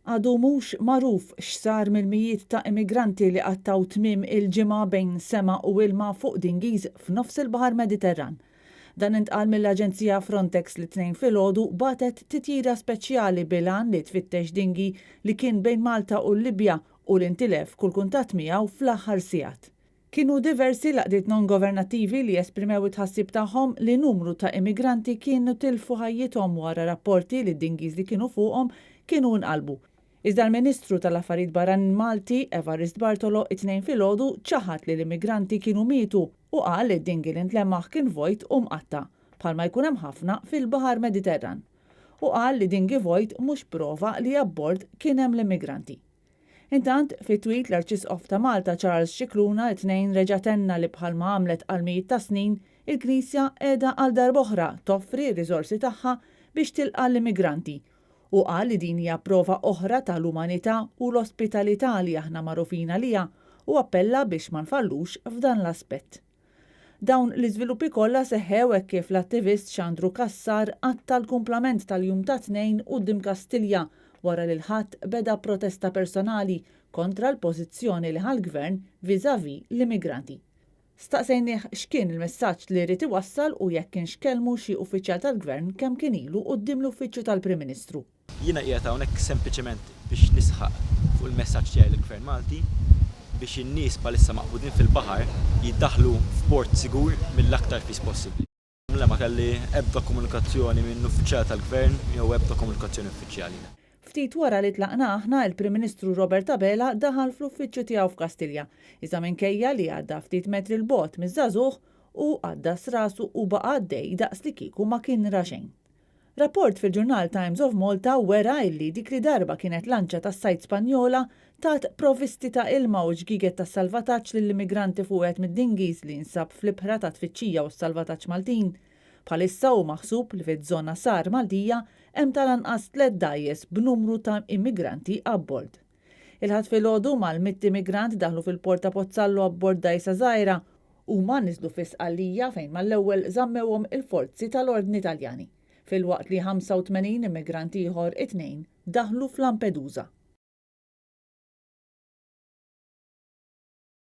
Għadu mhux magħruf x'sar mill-mijiet ta' immigranti li qattaw tmiem il-ġimgħa bejn sema u ilma fuq dingiż f'nofs il-Baħar Mediterran. Dan intqal mill-Aġenzija Frontex li tnejn filgħodu batet titjira speċjali bilan li tfittex dingi li kien bejn Malta u l-Libja u l-intilef kull kuntatt miegħu fl-aħħar sigħat. Kienu diversi laqdiet non-governattivi li esprimew it-ħassib tagħhom li numru ta' immigranti kienu tilfu ħajjithom wara rapporti li d-dingiż li kienu fuqhom kienu nqalbu. Iżda l-Ministru tal-Affarijiet Barranin Malti, Evarist Bartolo, it-tnejn filgħodu ċaħat li l-immigranti kienu mietu u qal li d-dingi li ntlemmaħ kien vojt u mqatta, bħalma jkun hemm ħafna fil-Baħar Mediterran. U qal li dingi vojt mhux prova li abbord kien hemm l-immigranti. Intant, fit-tweet l-Arċisqof ta' Malta Charles Scicluna it-tnejn reġatenna li bħalma għamlet għal mijiet ta' snin, il-Knisja qiegħda għal darb'oħra toffri r-riżorsi tagħha biex tilqa' l-immigranti u qal li din hija prova oħra tal-umanità u l-ospitalità li aħna magħrufin għaliha u appella biex ma nfallux f'dan l-aspett. Dawn l-iżviluppi kollha seħħew hekk kif l-attivist Xandru Kassar għatta l-kumplament tal-jum ta' tnejn quddiem Kastilja wara li l-ħadd beda protesta personali kontra l-pożizzjoni li ħall-Gvern viżavi l-immigranti. Staqsejnieh x'kien il-messaġġ li rrid iwassal u jekk kienx kellmu xi uffiċjal tal-Gvern kemm kien ilu quddiem l-Uffiċċju tal-Prim Ministru. Jiena qiegħed hawnhekk sempliċement biex nisħaq fuq il-messaġġ tiegħi lill-Gvern Malti biex in-nies bħalissa maqbudin fil-baħar jiddaħħlu f'port sigur mill-aktar fis possibbli. Ma kelli ebda komunikazzjoni minn uffiċjal tal-Gvern jew ebda komunikazzjoni uffiċjali. Ftit wara li tlaqna aħna il-Prim Ministru Robert Abela daħal fl-uffiċċju tiegħu f'Kastilja, iżda minkejja li għadda ftit metri l-bogħod miż-żagħżugħ u għadda srasu u baqa' għaddej daqs li kieku ma kien ra xejn. Rapport fil-ġurnal Times of Malta wera illi dik li darba kienet lanċa tas-sajt Spanjola tat provvisti ta' ilma u ġgiget ta' salvataġġ lill-immigranti fuq wieħed mid-dingiż li nsab fl-ibħra ta' tfittxija u s-salvataġġ Maltin. Bħalissa hu maħsub li fiż-żona Sar Maltija hemm tal-anqas 3 dgħajjes b'numru ta' immigranti abbord. Il-ħadd filgħodu mal-mitt immigrant daħlu fil-Port ta' Pozzallo abbord dgħajsa żgħira huma niżlu fi Sqallija fejn mal-ewwel żammewhom il-forzi tal-Ordni Taljani, filwaqt li 85 immigranti ieħor it-tnejn daħlu f'Lampedusa.